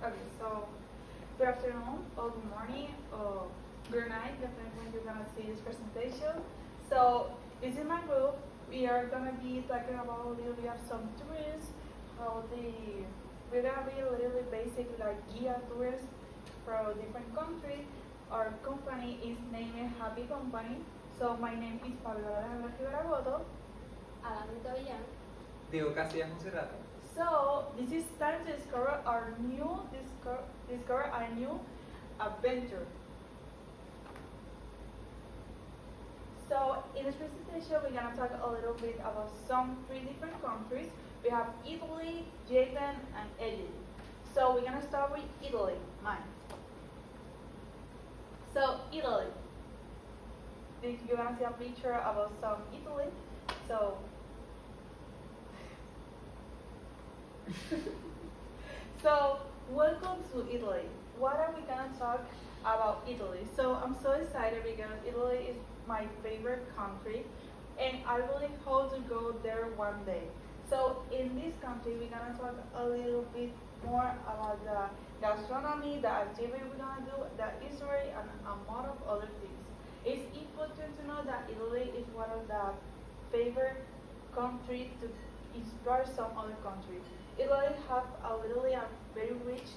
Okay, so good afternoon, or good morning, or good night, depending when you're gonna see this presentation. So this is my group. We are gonna be talking about a little bit of some tourists, how we're gonna be a little bit basic like guia tourists from different countries. Our company is named Happy Company. So my name is Pablo Alejandro Figueroa. Adamito Villan. Diego Casillas Monserrato. So this is time to discover our new adventure. So in this presentation, we're gonna talk a little bit about some three different countries. We have Italy, Japan, and Egypt. So we're gonna start with Italy, mine. So Italy. You're gonna see a picture about some Italy. So so, welcome to Italy. What are we gonna talk about Italy? So, I'm so excited because Italy is my favorite country and I really hope to go there one day. So, in this country, we're gonna talk a little bit more about the gastronomy, the activity we're gonna do, the history, and a lot of other things. It's important to know that Italy is one of the favorite countries to inspire some other countries. Italy have a very rich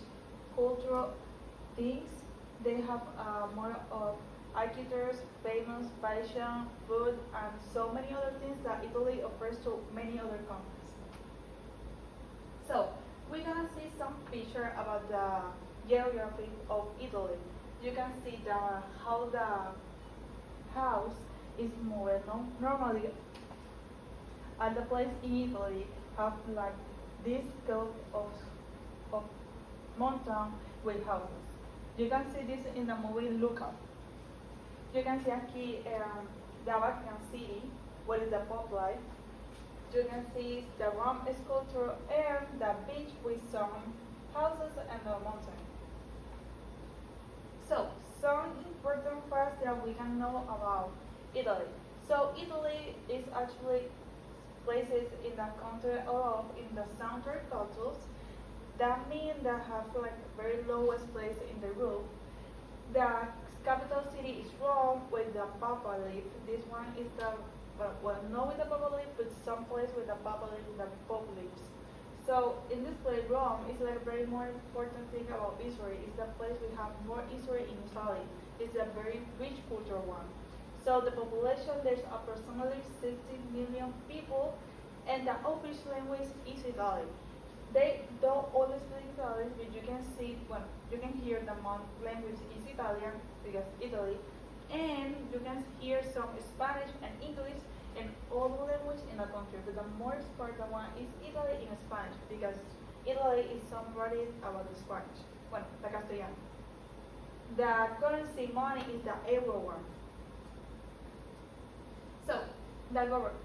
cultural things. They have more of architects, famous fashion, food, and so many other things that Italy offers to many other countries. So we're gonna see some picture about the geography of Italy. You can see how the house is moving. No? Normally, at the place in Italy have like this scope of mountain with houses. You can see this in the movie Look Up. You can see aquí the Vatican City, where is the pop life. You can see the Rome sculpture and the beach with some houses and the mountain. So, some important facts that we can know about Italy. So, Italy is actually places in the country or in the southern cultures. That means that have like very lowest place in the group. The capital city is Rome with the Papa leaf. This one is the not with the Papa leaf, but some place with the Papa leaf with the Pope leaves. So in this place, Rome is like a very more important thing about history. It's the place we have more history in Italy. It's a very rich cultural one. So the population, there's approximately 60 million people, and the official language is Italian. They don't always speak Italian, but you can see, well, you can hear the main language is Italian, because Italy, and you can hear some Spanish and English and all the language in the country, but the more important one is Italy in Spanish, because Italy is somebody about the Spanish, well, the Castellano. The currency money is the euro one. So, the government.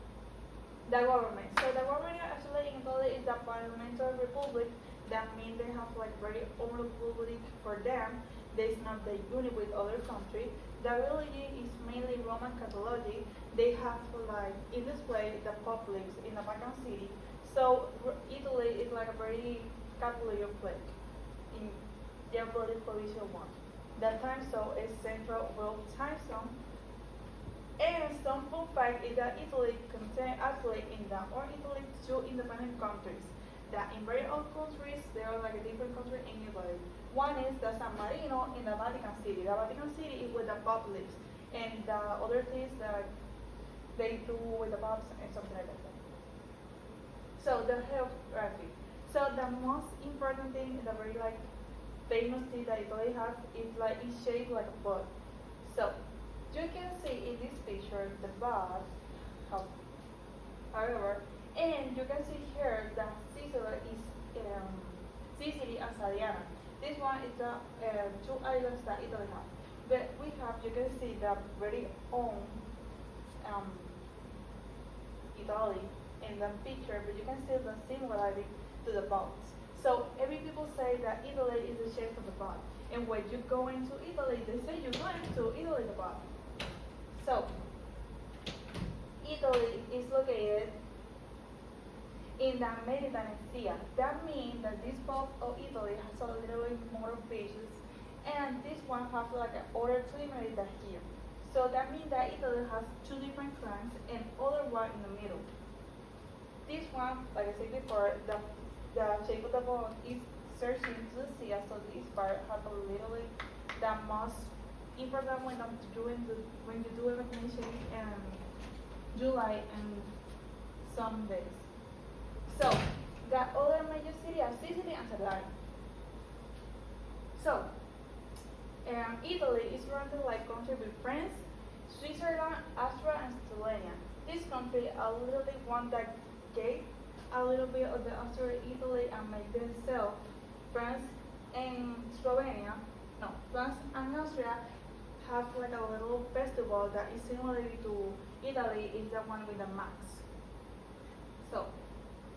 The government. So the government actually in Italy is the parliamentary republic. That means they have like very own republic for them. There's not the unity with other countries. The religion is mainly Roman Catholic. They have like in this way the publics in the Vatican City. So Italy is like a very Catholic place in their political position one. That time zone is Central World Time Zone. And some fun fact is that Italy contains actually in the or Italy two independent countries. That in very old countries there are like a different country in Italy. One is the San Marino in the Vatican City. The Vatican City is with the Pope lives, and the other things that they do with the popes and something like that. So the geography. So the most important thing, the very like famous thing that Italy has is like it's shaped like a boat. So you can see in this picture the boat, however, and you can see here that Sicily is Sicily and Saliana. This one is the two islands that Italy has. But we have, you can see the very own um, Italy in the picture, but you can see the similarity to the boats. So every people say that Italy is the shape of the boat. And when you go into Italy, they say you're going to Italy the boat. So Italy is located in the Mediterranean Sea. That means that this part of Italy has a little bit more beaches, and this one has like an other climate than here. So that means that Italy has two different climates and other one in the middle. This one, like I said before, the shape of the bone is searching to the sea, so this part has a little bit the most important when I'm doing when you do a vacation in July and some days. So the other major city are Sicily and Salerno. So Italy is surrounded like country with France, Switzerland, Austria, and Slovenia. This country a little bit one that gave a little bit of the Austria, Italy, and made themselves. France and Slovenia, no, France and Austria have like a little festival that is similar to Italy, is the one with the max. So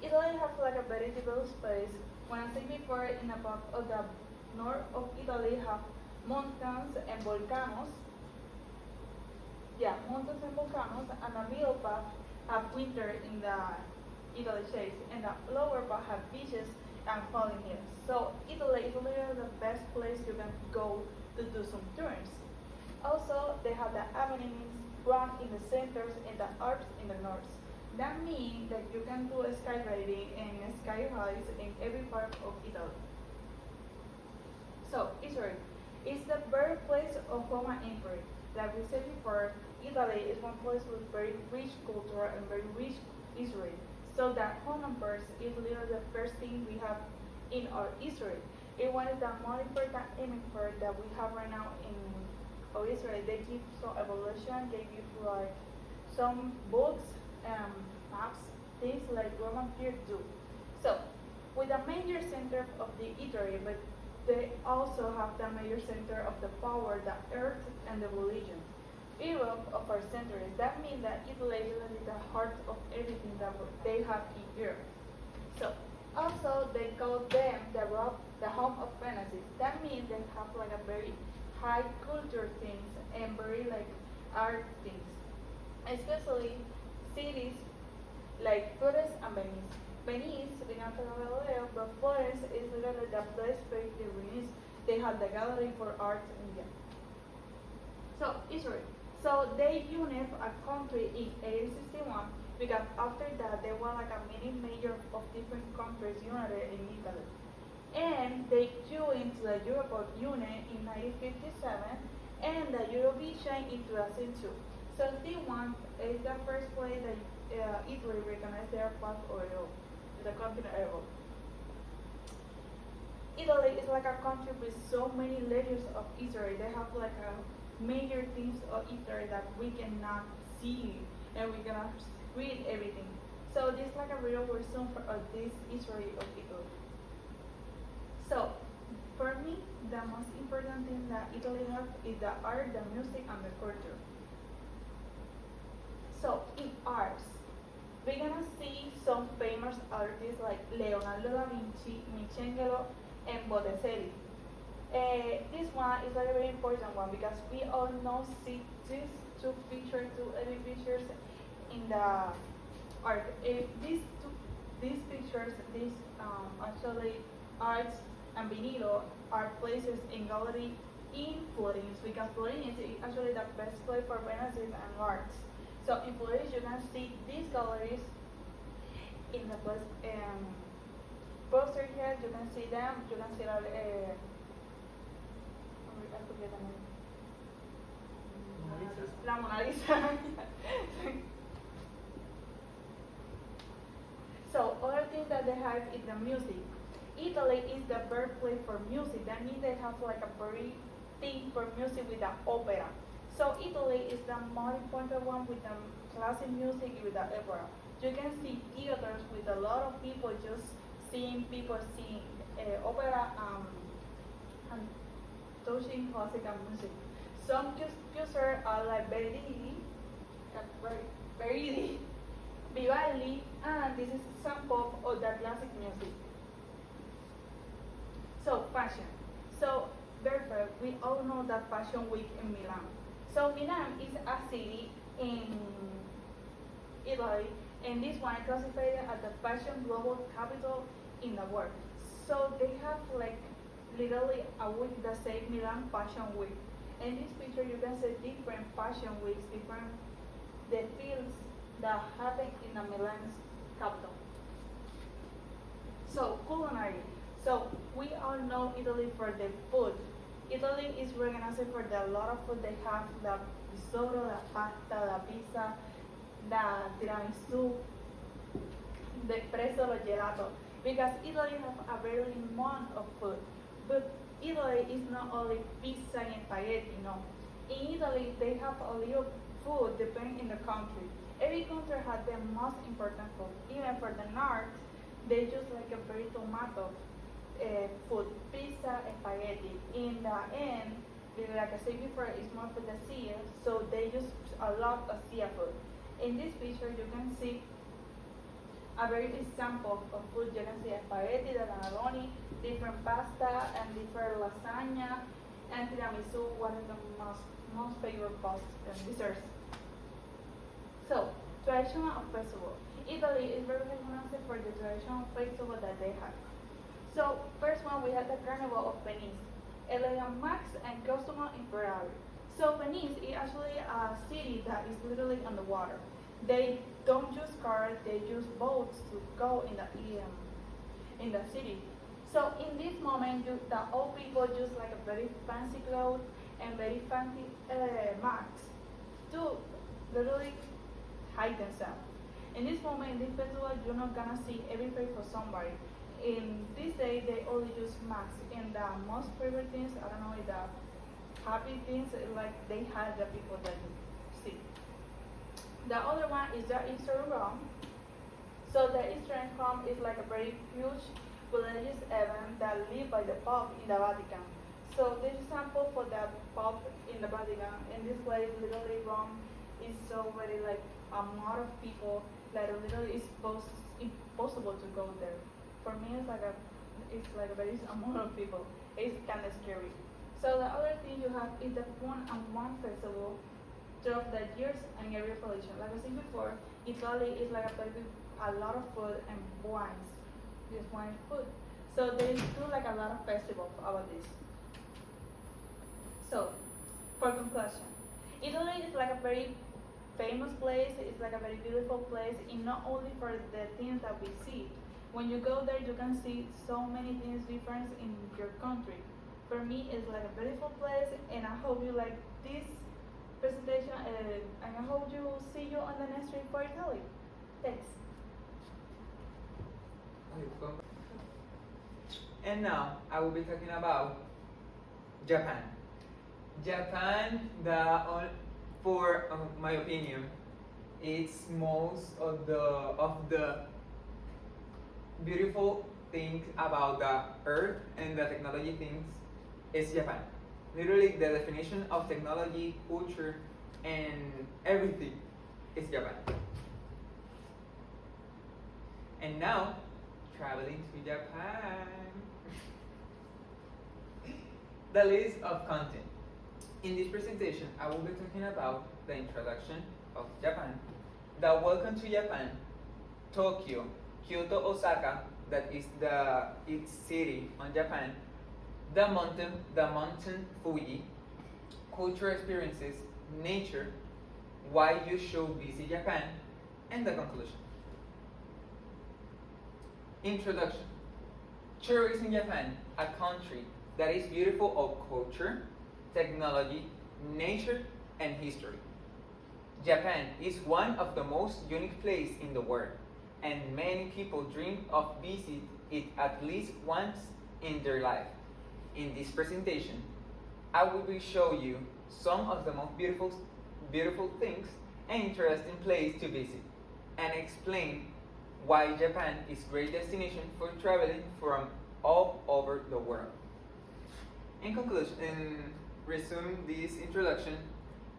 Italy has like a very developed space. When I said before, in the part of the north of Italy have mountains and volcanoes. Yeah, mountains and volcanoes, and the middle part have winter in the Italy shades, and the lower part have beaches and falling hills. So Italy is literally the best place you can go to do some tours. Also, they have the Apennines, Grand in the centers, and the Alps in the north. That means that you can do skydiving and sky highs in every part of Italy. So, Israel is the birthplace of Roman Empire. Like we said before, Italy is one place with very rich culture and very rich history. So that Roman Empire is literally the first thing we have in our history. It one of the most important empire that we have right now in our Israel. They give some evolution, they give like some books, maps, things like Roman period do. So, with the major center of the Italy, but they also have the major center of the power, the earth, and the religion. Europe of our centuries. That means that Italy is really the heart of everything that they have in Europe. So, also they call them the home of fantasy. That means they have like a very high culture things and very like art things. Especially cities like Florence and Venice. Venice, we don't talk about it, but Florence is literally the place where the Venice. They have the gallery for art in India. So Israel. So they unite a country in 1861 because after that there were like a many major of different countries united in Italy. And they joined the European Union in 1957 and the Eurovision in 2002. So this one is the first place that Italy recognized their part of Europe, the continent Europe. Italy is like a country with so many layers of history. They have like a major things of history that we cannot see and we cannot read everything. So this is like a real resume of this history of Italy. So for me, the most important thing that Italy has is the art, the music, and the culture. So in arts, we're gonna see some famous artists like Leonardo da Vinci, Michelangelo, and Botticelli. This one is like a very important one because we all know see these two pictures, two every pictures in the art. These pictures, these actually arts and vinilo are places in gallery in Florence because Florence is actually the best place for Renaissance and arts. So in Florence you can see these galleries in the place poster here. You can see them. You can see that. I forget the name. La Mona Lisa. So other thing that they have is the music. Italy is the birthplace for music. That means they have like a very thing for music with the opera. So Italy is the more important one with the classic music with the opera. You can see theaters with a lot of people just seeing people sing opera and touching classical music. Some users are like Verdi, Vivaldi, and this is sample of the classic music. So fashion. So therefore, we all know that Fashion Week in Milan. So Milan is a city in Italy And this one is classified as the fashion global capital in the world. So they have like literally a week that says Milan Fashion Week. In this picture you can see different fashion weeks, different the fields that happen in the Milan's capital. So culinary. So we all know Italy for the food. Italy is recognized for the lot of food they have: the risotto, the pasta, the pizza, the tiramisu, the espresso, the gelato. Because Italy has a very amount of food. But Italy is not only pizza and spaghetti, no. In Italy they have a little food depending in the country. Every country has the most important food. Even for the north, they use like a very tomato food, pizza, and spaghetti. In the end, like I said before, it's more for the sea, so they use a lot of seafood. In this picture, you can see a very example of food. You can see a spaghetti, the cannelloni, different pasta, and different lasagna, and tiramisu, one of the most favorite pasta and desserts. So, traditional festival. Italy is very recognized for the traditional festival that they have. So, first one we have the Carnival of Venice, Elegant Max and Costume in Ferrari. So Venice is actually a city that is literally on the water. They don't use cars; they use boats to go in the city. So in this moment, the old people use like a very fancy clothes and very fancy masks to literally hide themselves. In this moment, in this festival, you're not gonna see every face for somebody. In this day, they only use masks. And the most favorite things, I don't know, is the happy things, like they hide the people that you see. The other one is the Easter Rome. So the Easter Rome is like a very huge religious event that led by the Pope in the Vatican. So this example for the Pope in the Vatican, in this place, literally Rome is so very like a lot of people that literally is impossible to go there. For me, it's like a very amount of people. It's kind of scary. So the other thing you have is the one and one festival throughout the years and every religion. Like I said before, Italy is like a lot of food and wines. Just wine food. So they do like a lot of festivals about this. So, for conclusion, Italy is like a very famous place. It's like a very beautiful place, and not only for the things that we see. When you go there, you can see so many things different in your country. For me, it's like a beautiful place, and I hope you like this presentation, and I hope you see you on the next trip for Italy. Thanks. And now I will be talking about Japan. Japan, for my opinion, it's most of the beautiful things about the earth and the technology things is Japan. Literally, the definition of technology, culture, and everything is Japan. And now, traveling to Japan. The list of content. In this presentation, I will be talking about the introduction of Japan, the welcome to Japan, Tokyo, Kyoto, Osaka, that is its city on Japan, the mountain Fuji, cultural experiences, nature, why you should visit Japan, and the conclusion. Introduction. Tourism in Japan, a country that is beautiful of culture, technology, nature, and history. Japan is one of the most unique places in the world, and many people dream of visit it at least once in their life. In this presentation, I will be show you some of the most beautiful things and interesting places to visit, and explain why Japan is a great destination for traveling from all over the world. In conclusion, resume this introduction,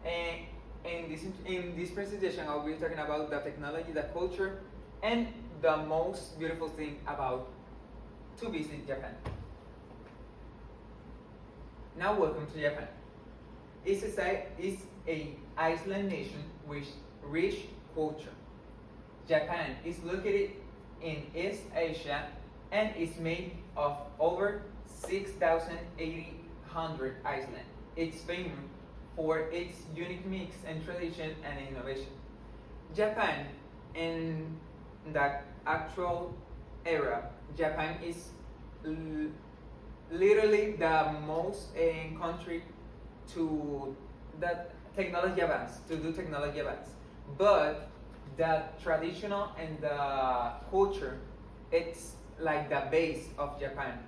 and in this presentation, I'll be talking about the technology, the culture, and the most beautiful thing about to visit Japan. Now, welcome to Japan. It's a island nation with rich culture. Japan is located in East Asia and is made of over 6,800 islands. It's famous for its unique mix and tradition and innovation. Japan, in the actual era, Japan is l- literally the most country to that technology advance to do technology advance, but the traditional and the culture, it's like the base of Japan,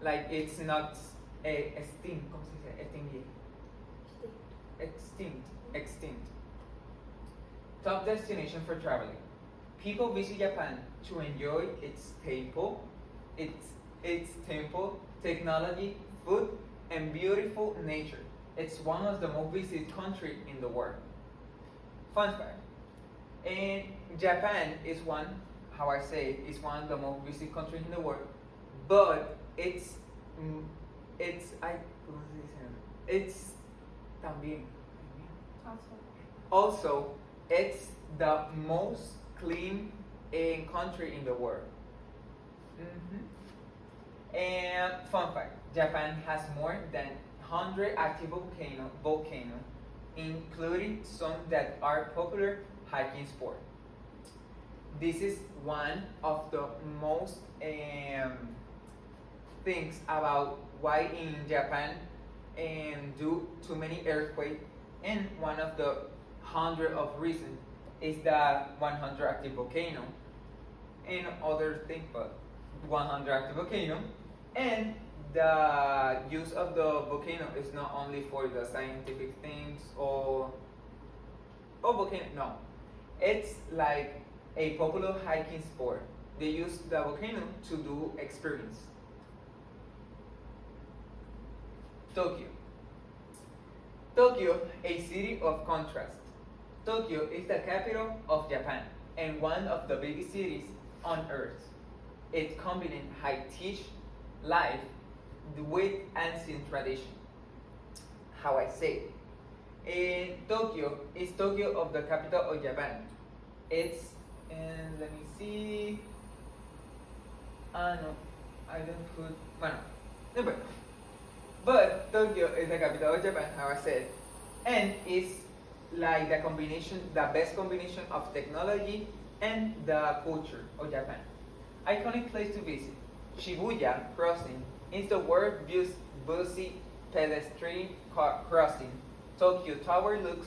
like it's not extinct. ¿Cómo se dice? Extinct. Top destination for traveling. People visit Japan to enjoy its its temple, technology, food, and beautiful nature. It's one of the most visited countries in the world. Fun fact: and Japan is one, how I say, is one of the most visited countries in the world, but it's I ¿cómo se dice? It's también also it's the most clean country in the world. And fun fact: Japan has more than 100 active volcanoes, including some that are popular hiking sport. This is one of the most things about why in Japan do too many earthquakes, and one of the 100 of reasons is the 100 active volcano and other things, but 100 active volcano, and the use of the volcano is not only for the scientific things or volcano. No, it's like a popular hiking sport. They use the volcano to do experiments. Tokyo. Tokyo, a city of contrast. Tokyo is the capital of Japan and one of the biggest cities on earth. It combines high-tech life with ancient tradition. How I say it. Tokyo is Tokyo of the capital of Japan. It's, and let me see. No, I don't put, bueno, no importa. But Tokyo is the capital of Japan, how I said, and it's like the best combination of technology and the culture of Japan. Iconic place to visit. Shibuya Crossing is the world's busy pedestrian crossing. Tokyo Tower looks,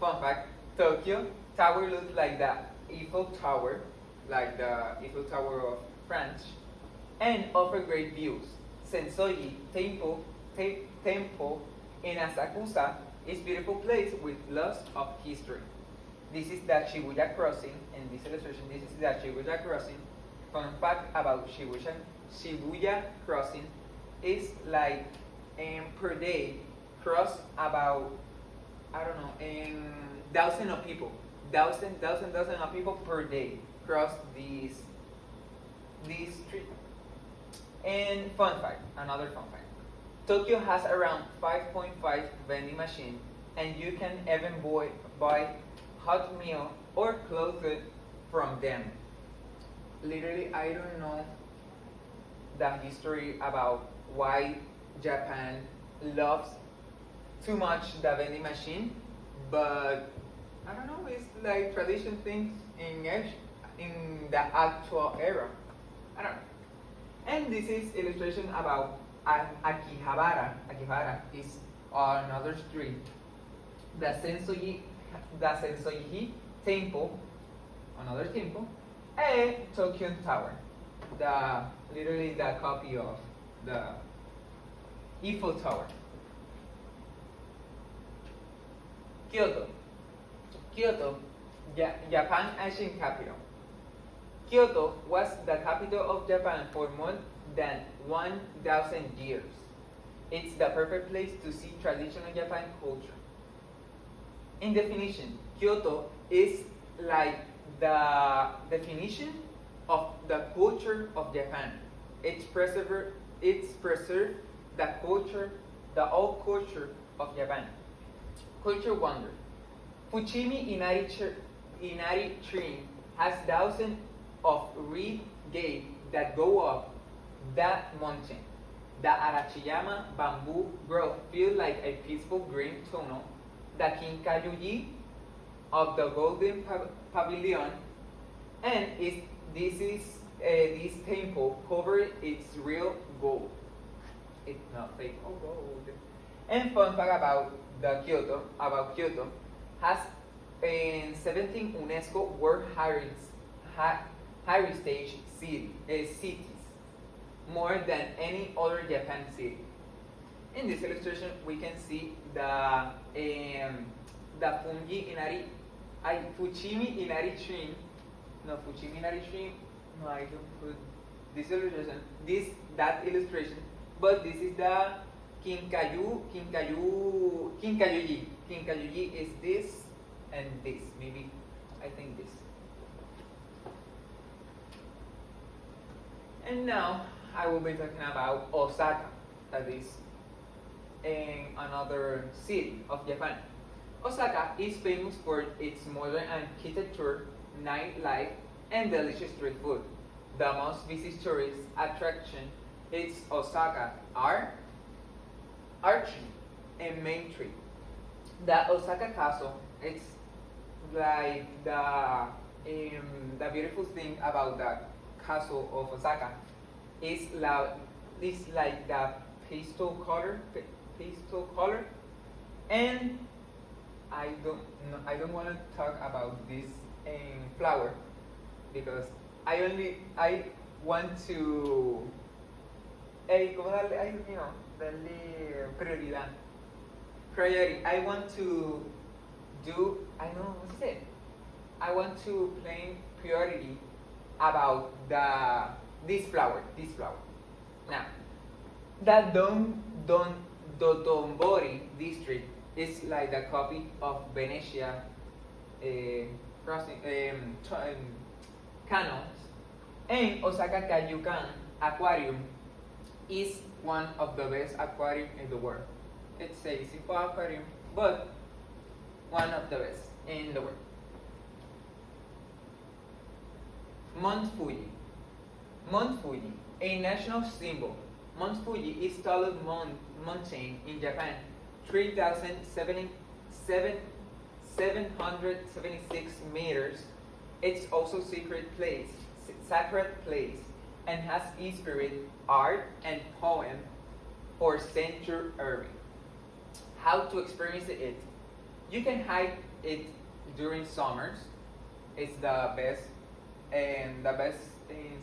fun fact, Tokyo Tower looks like the Eiffel Tower, like the Eiffel Tower of France, and offer great views. Sensoji Temple in Asakusa is beautiful place with lots of history. This is the Shibuya Crossing, in this illustration, this is the Shibuya Crossing. Fun fact about Shibuya Crossing is like per day cross about, I don't know, thousand of people, thousand of people per day cross this street. And fun fact, another fun fact. Tokyo has around 5.5 vending machines, and you can even buy hot meal or clothes from them. Literally, I don't know the history about why Japan loves too much the vending machine, but I don't know, it's like tradition things in the actual era. I don't know. And this is illustration about Akihabara. Akihabara is another street. The Sensoji Temple, another temple, and Tokyo Tower. Literally the copy of the Eiffel Tower. Kyoto. Kyoto, Japan ancient capital. Kyoto was the capital of Japan for more than 1,000 years. It's the perfect place to see traditional Japan culture. In definition, Kyoto is like the definition of the culture of Japan. It's preserved the culture, the old culture of Japan. Culture wonder. Fushimi Inari Tree has thousands of reed gates that go up that mountain. The Arachiyama bamboo grove feels like a peaceful green tunnel. The Kinkayuyi of the Golden Pavilion, and this temple covered its real gold. It's not fake gold. And fun fact about Kyoto, has 17 UNESCO World Heritage cities, more than any other Japan city. In this illustration, we can see the Fuchimi Inari tree. No, Fuchimi Inari tree. No, I don't put this illustration. That illustration, but this is the Kinkayuji. Kinkayuji is this and this. Maybe I think this. And now I will be talking about Osaka, that is in another city of Japan. Osaka is famous for its modern architecture, nightlife, and delicious street food. The most visited tourist attraction is Osaka Archie and Main Street. The Osaka Castle, it's like the beautiful thing about the castle of Osaka is like the pastel color, and I don't want to talk about this flower because I want to darle prioridad. Priority. I want to do. I know what's it. I want to claim priority about this flower. Now, the Dotonbori district is like the copy of Venetia canals, and Osaka Kaiyukan Aquarium is one of the best aquarium in the world. It's a simple aquarium, but one of the best in the world. Mount Fuji. Mount Fuji, a national symbol. Mount Fuji is tallest mountain in Japan, 3,776 meters. It's also sacred place, and has inspired art and poem for Century Irving. How to experience it? You can hike it during summers. It's the best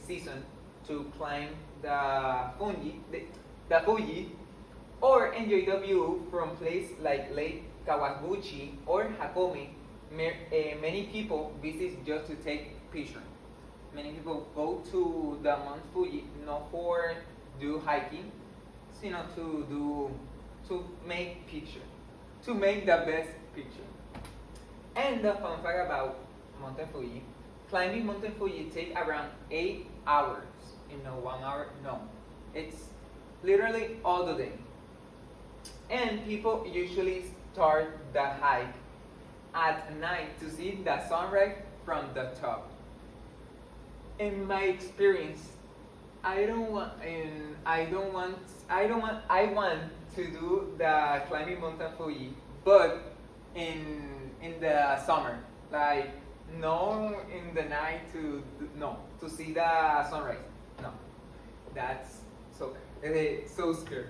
season to climb the Fuji, or enjoy the view from places like Lake Kawaguchi or Hakone. Many people visit just to take pictures. Many people go to the Mount Fuji not for do hiking, to make picture, to make the best picture. And the fun fact about Mountain Fuji, climbing Mountain Fuji takes around 8 hours. 1 hour? No, it's literally all the day. And people usually start the hike at night to see the sunrise from the top. In my experience, I want to do the climbing Mountain Fuji, but in the summer, like no in the night to see the sunrise. No, that's so scary.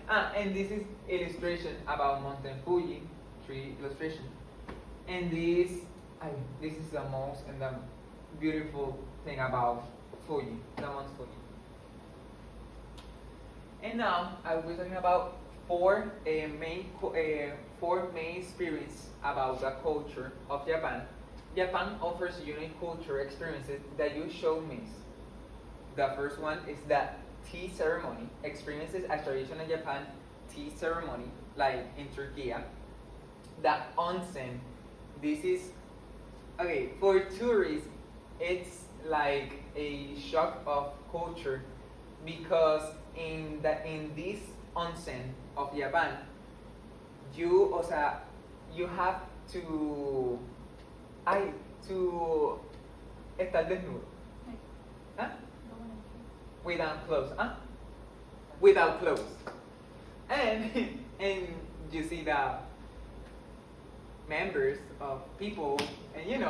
And this is illustration about Mountain Fuji, tree illustration. And this is the most and the beautiful thing about Fuji, the Mount Fuji. And now I will be talking about four main experiences about the culture of Japan. Japan offers unique culture experiences that you should miss. The first one is the tea ceremony. Experiences a traditional Japan tea ceremony, like in Turkey. The onsen. This is okay for tourists. It's like a shock of culture because in this onsen of Japan, you have to estar desnudo. Hey, ¿Ah? no one else. Without clothes. ¿Ah? Without clothes. And and you see the members of people, and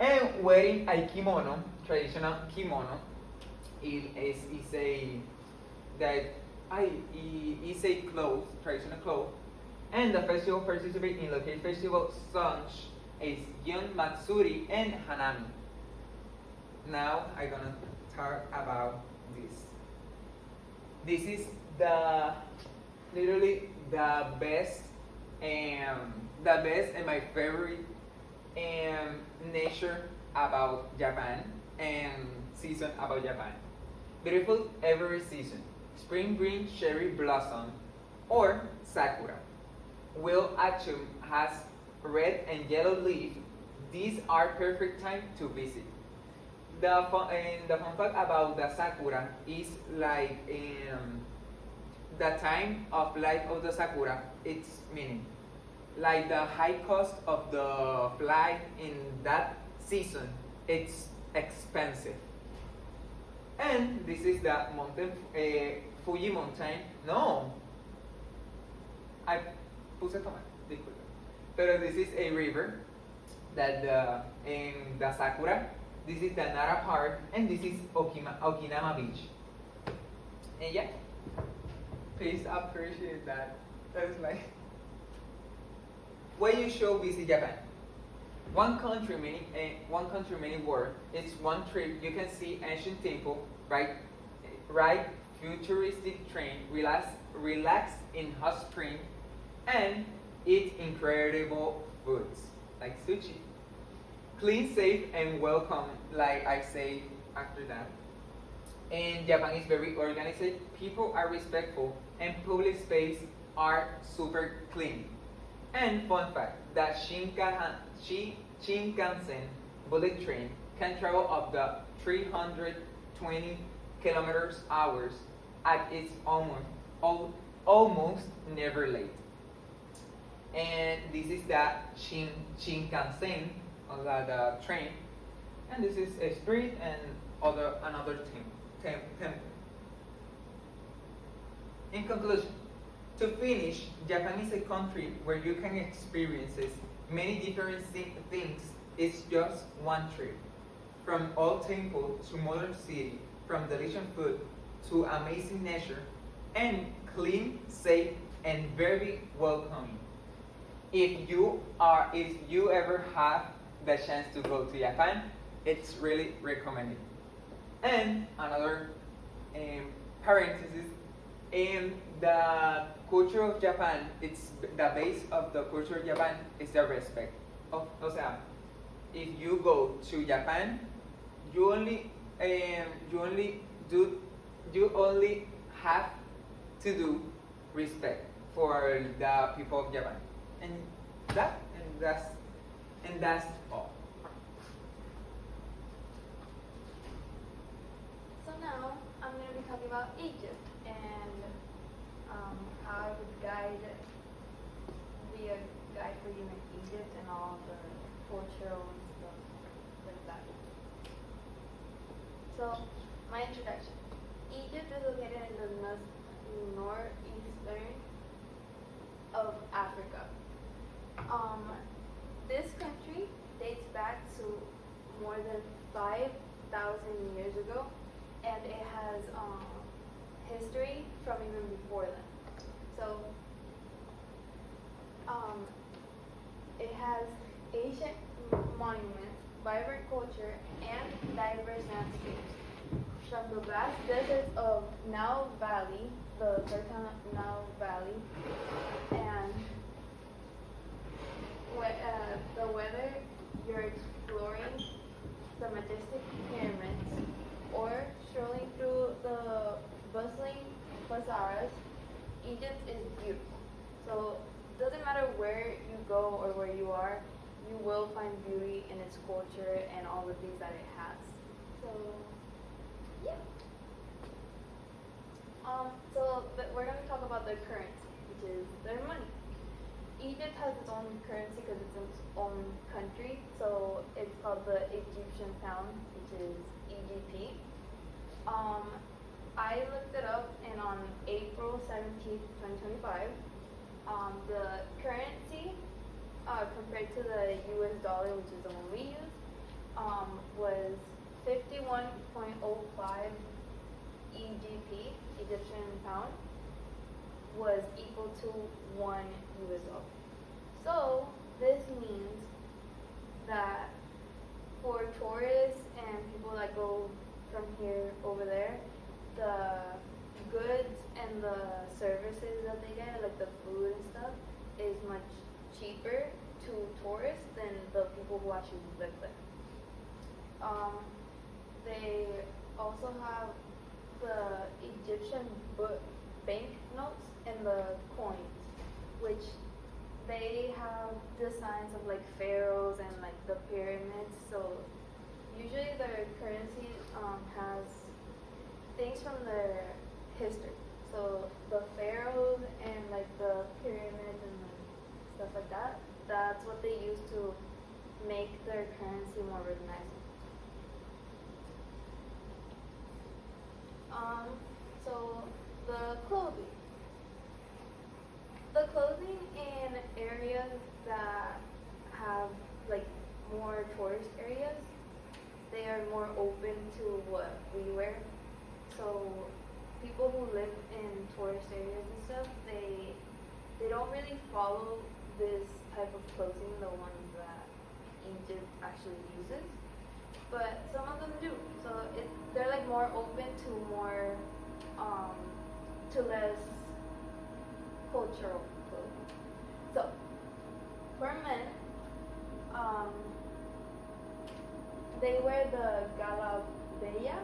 and wearing a kimono, traditional kimono, is a that I is a clothes, traditional clothes, and the festival participate in local festival songs is Yun Matsuri and Hanami. Now I'm gonna talk about this. This is the literally the best and my favorite nature about Japan and season about Japan. Beautiful every season. Spring green cherry blossom or sakura. Will autumn has red and yellow leaf. These are perfect time to visit. The fun fact about the sakura is like the time of life of the sakura. It's meaning like the high cost of the flight in that season. It's expensive. And this is the mountain, Fuji mountain. No, I puse tomate, disculpe. Pero this is a river that in the Sakura. This is the Nara Park, and this is Okinama Beach. And yeah, please appreciate that. That's like where you should visit Japan. One country, many world. It's one trip. You can see ancient temple, ride futuristic train, relax in hot spring, and eat incredible foods like sushi. Clean, safe, and welcome, like I say after that. And Japan is very organized. People are respectful, and public space are super clean. And fun fact, that Shinkansen bullet train can travel up to 320 kilometers hours at its almost never late. And this is the Shinkansen, the train, and this is a street and another temple. In conclusion, to finish, Japan is a country where you can experience many different things. It's just one trip. From old temple to modern city, from delicious food to amazing nature, and clean, safe, and very welcoming. If you ever have the chance to go to Japan, it's really recommended. And another parenthesis, in the culture of Japan, it's the base of the culture of Japan is the respect. O sea, if you go to Japan, you only you only have to do respect for the people of Japan, and that's all. So now I'm going to be talking about Egypt and how I would be a guide for you in Egypt and all the cultural stuff like that. So, my introduction. Egypt is located in the northeastern of Africa. This country dates back to more than 5,000 years ago, and it has history from even before then. So, it has ancient monuments, vibrant culture, and diverse landscapes. From the vast deserts of Nile Valley, the fertile Nile Valley, and the weather you're exploring the majestic pyramids or strolling through the bustling bazaars, Egypt is beautiful. So it doesn't matter where you go or where you are, you will find beauty in its culture and all the things that it has. So yeah. We're going to talk about their currency, which is their money. Egypt has its own currency because it's its own country, so it's called the Egyptian pound, which is EGP. Um, I looked it up, and on April 17th, 2025, the currency compared to the US dollar, which is the one we use, was 51.05 EGP, Egyptian pound, was equal to 1 US dollar. So this means that for tourists and people that go from here over there, the goods and the services that they get, like the food and stuff, is much cheaper to tourists than the people who actually live there. They also have the Egyptian bank notes and the coins, which they have designs of like pharaohs and like the pyramids. So usually their currency has things from their history. So the pharaohs and like the pyramids and like, stuff like that. That's what they use to make their currency more recognizable. So the clothing. The clothing in areas that have like more tourist areas, they are more open to what we wear. So people who live in tourist areas and stuff, they don't really follow this type of clothing, the ones that Egypt actually uses. But some of them do. So they're like more open to more to less cultural clothing. So for men, they wear the galabeya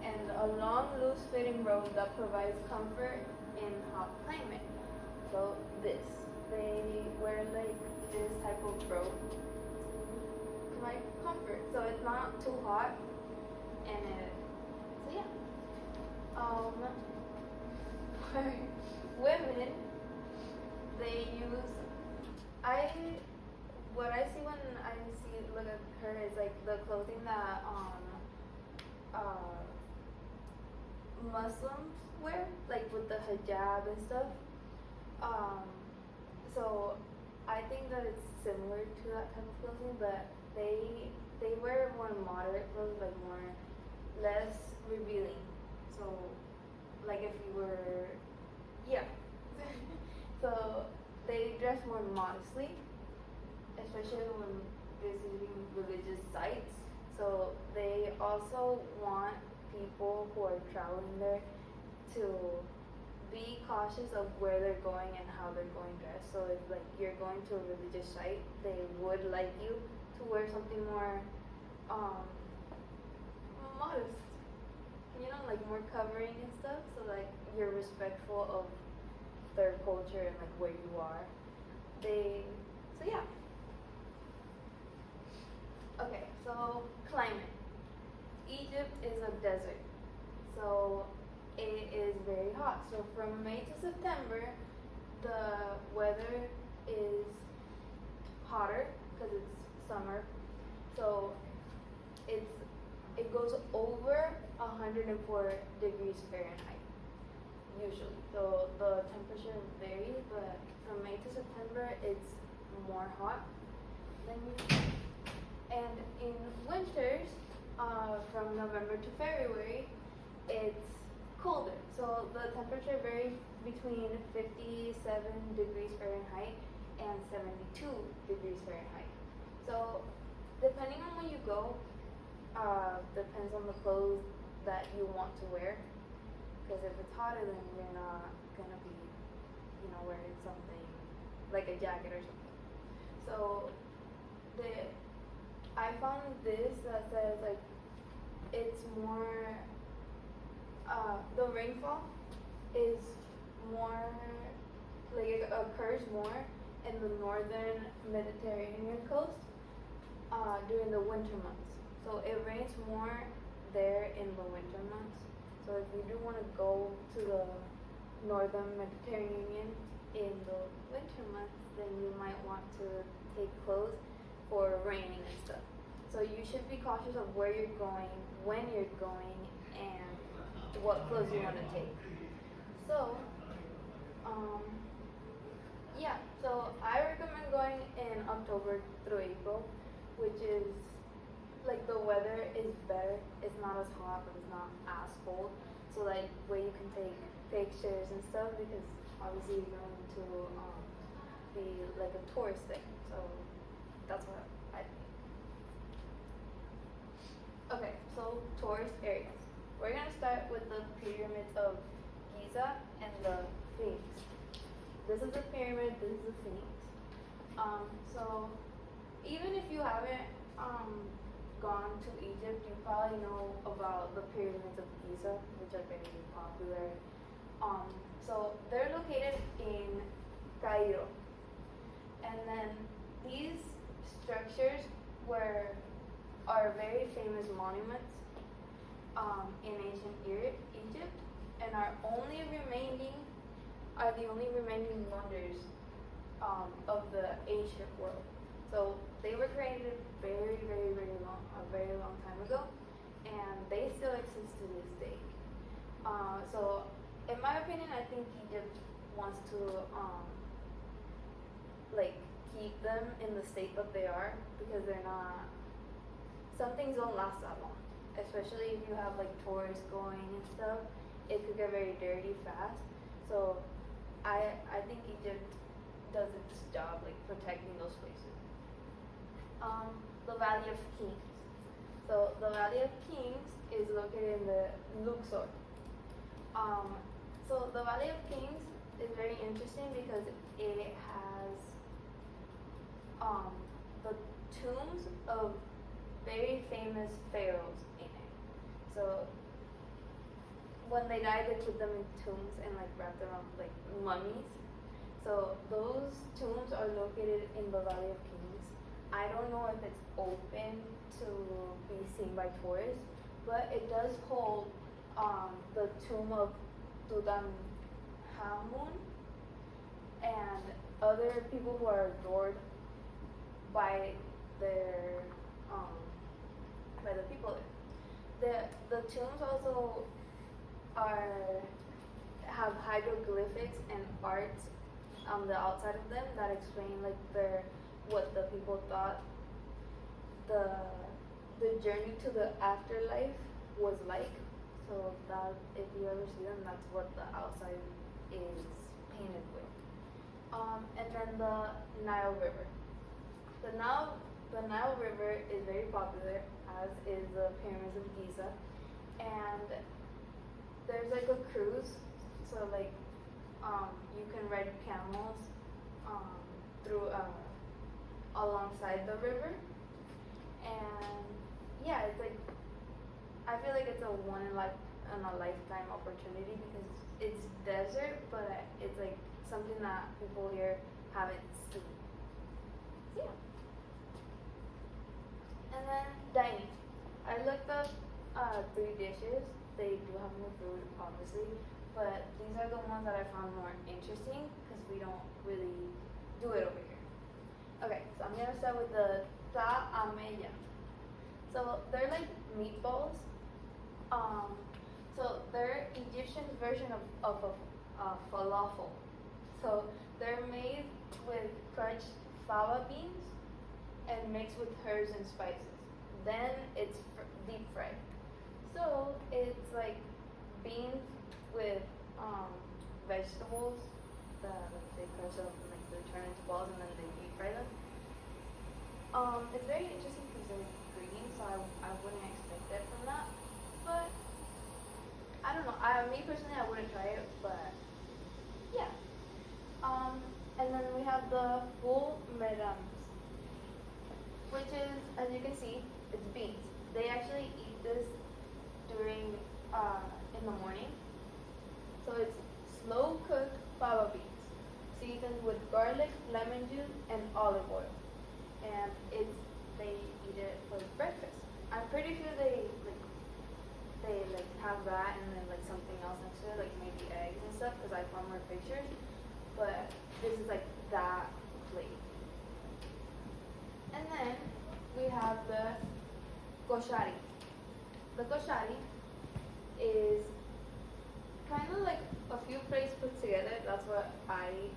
and a long, loose-fitting robe that provides comfort in hot climate. So they wear like this type of robe to like comfort, so it's not too hot, and so yeah. For women, they use what I see when I look at her is like the clothing that Muslims wear, like with the hijab and stuff. So I think that it's similar to that type of clothing, but they wear more moderate clothes, like more less revealing. So like if you were, yeah. So they dress more modestly, especially when visiting religious sites. So they also want people who are traveling there to be cautious of where they're going and how they're going dressed. So if like you're going to a religious site, they would like you to wear something more modest, like more covering and stuff. So like you're respectful of their culture and like where you are. So yeah. Okay, so climate. Egypt is a desert, so it is very hot. So from May to September, the weather is hotter because it's summer. So it goes over 104 degrees Fahrenheit usually. So the temperature varies, but from May to September, it's more hot than usual. And in winters, from November to February, it's colder. So the temperature varies between 57 degrees Fahrenheit and 72 degrees Fahrenheit. So depending on when you go, depends on the clothes that you want to wear. Because if it's hotter, then you're not gonna be, wearing something like a jacket or something. So I found this that says like it's more the rainfall is more like it occurs more in the northern Mediterranean coast during the winter months. So it rains more there in the winter months. So if you do want to go to the northern Mediterranean in the winter months, then you might want to take clothes for raining and stuff. So you should be cautious of where you're going, when you're going, and what clothes you want to take. So, um, yeah, so I recommend going in October through April, which is like the weather is better. It's not as hot, but it's not as cold. So like where you can take pictures and stuff because obviously you're going to be like a tourist thing. So that's what I think. Okay, so tourist areas. We're gonna start with the pyramids of Giza and the Sphinx. This is the pyramid. This is the Sphinx. So even if you haven't gone to Egypt, you probably know about the pyramids of Giza, which are very popular. So they're located in Cairo, and then these structures are very famous monuments in ancient Egypt, and are the only remaining wonders of the ancient world. So they were created a very long time ago, and they still exist to this day. So, in my opinion, I think Egypt wants to like keep them in the state that they are because they're not. Some things don't last that long, especially if you have like tourists going and stuff. It could get very dirty fast. So, I think Egypt does its job like protecting those places. The Valley of Kings. So the Valley of Kings is located in the Luxor. So the Valley of Kings is very interesting because it has the tombs of very famous pharaohs in it. So when they die, they put them in tombs and like wrap them up like mummies. So those tombs are located in the Valley of Kings. I don't know if it's open to be seen by tourists, but it does hold the tomb of Tutankhamun and other people who are adored by their by the people there. The tombs also have hieroglyphics and arts on the outside of them that explain like what the people thought the journey to the afterlife was like. So that if you ever see them, that's what the outside is painted with. And then the Nile River. The Nile River is very popular, as is the pyramids of Giza, and there's like a cruise. So like you can ride camels through alongside the river, and yeah, it's like I feel like it's a in a lifetime opportunity because it's desert, but it's like something that people here haven't seen. So, yeah. And then dining. I looked up 3 dishes. They do have more food, obviously, but these are the ones that I found more interesting because we don't really do it over here. Okay, so I'm gonna start with the ta'ameya. So they're like meatballs. So they're Egyptian version of falafel. So they're made with crushed fava beans and mixed with herbs and spices. Then it's deep fried. So it's like beans with vegetables that like, they crush up and like they turn into balls and then they deep fry them. It's very interesting because they're green, so I wouldn't expect that from that. But I don't know. Me personally, I wouldn't try it, but yeah. And then we have the full medams, which is, as you can see, it's beans. They actually eat this during in the morning. So it's slow cooked fava beans, seasoned with garlic, lemon juice, and olive oil, and they eat it for breakfast. I'm pretty sure they like they like have that and then like something else next to it, like maybe eggs and stuff, because I found more pictures. But this is like that plate. And then we have the koshari. The koshari is kind of like a few plates put together. That's what I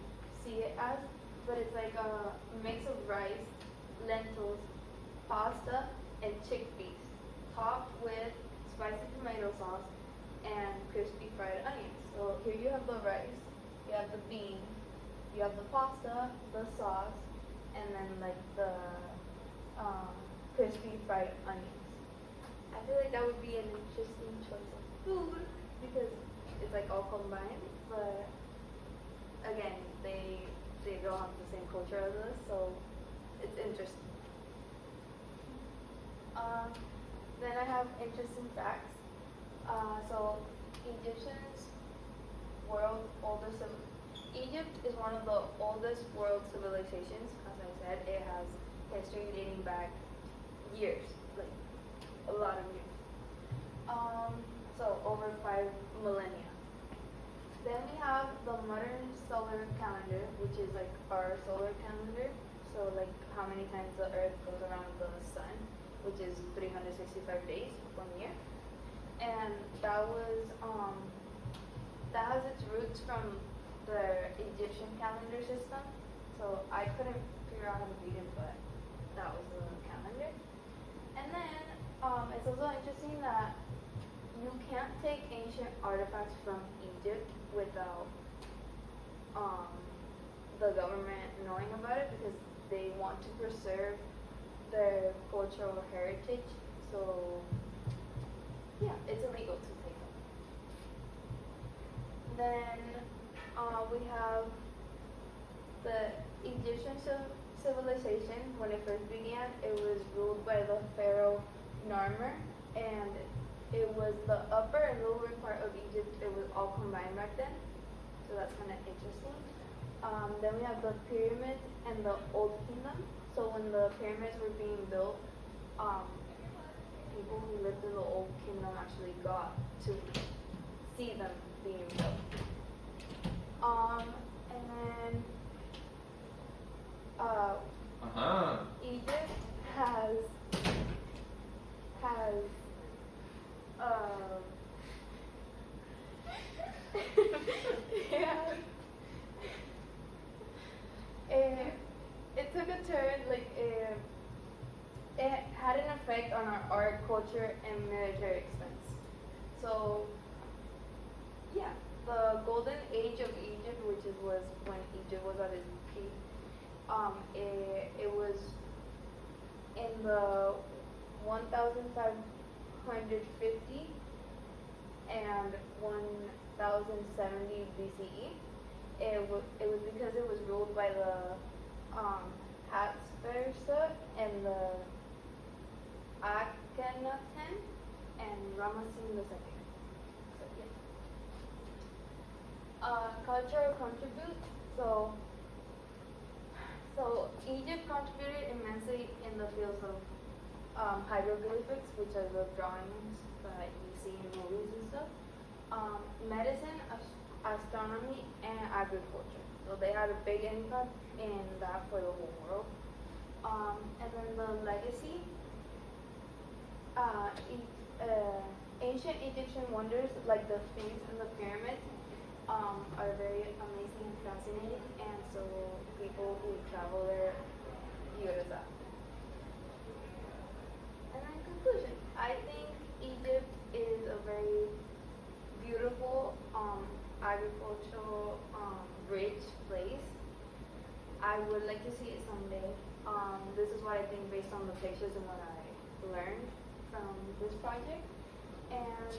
see it as. But it's like a mix of rice, lentils, pasta, and chickpeas, topped with spicy tomato sauce and crispy fried onions. So here you have the rice, you have the beans, you have the pasta, the sauce, and then like the crispy fried onions. I feel like that would be an interesting choice of food because it's like all combined, but again, they don't have the same culture as us, so it's interesting. Then I have interesting facts. So Egyptians world oldest Egypt is one of the oldest world civilizations. As I said, it has history dating back years, like a lot of years. So over 5 millennia. Then we have the modern solar calendar, which is like our solar calendar. So like how many times the Earth goes around the sun, which is 365 days, 1 year. And that has its roots from the Egyptian calendar system. So I couldn't figure out how to read it, but that was the calendar. And then it's also interesting that you can't take ancient artifacts from Egypt without the government knowing about it because they want to preserve their cultural heritage. So yeah, it's illegal to take them. Then we have the Egyptian civilization. When it first began, it was ruled by the pharaoh Narmer, and it was the upper and lower part of Egypt. It was all combined back then, so that's kind of interesting. Then we have the pyramids and the Old Kingdom. So when the pyramids were being built, people who lived in the Old Kingdom actually got to see them being built. And then Egypt has yeah. It took a turn, like it had an effect on our art, culture, and military expense. So yeah, the golden age of Egypt, which was when Egypt was at its peak, it was in the 1550 and 1070 BCE. It was because it was ruled by the Habsburgs and the Akhenaten and Ramesses II. So, yeah. Cultural contribute. So Egypt contributed immensely in the fields of hieroglyphics, which are the drawings that you see in movies and stuff. Medicine, astronomy, and agriculture. So they had a big impact in that for the whole world. And then the legacy, ancient Egyptian wonders like the Sphinx and the pyramids are very amazing and fascinating, and so people who travel there view it as that. And then conclusion, I think Egypt is a very beautiful, agricultural, rich place. I would like to see it someday. This is what I think based on the pictures and what I learned from this project. And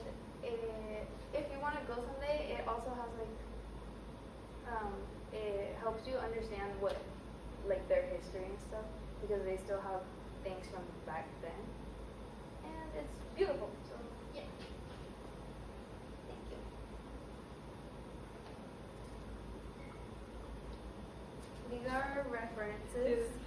if you want to go someday, it also has like, it helps you understand what, like their history and stuff, because they still have things from back then. And it's beautiful, so yeah. Thank you. These are references.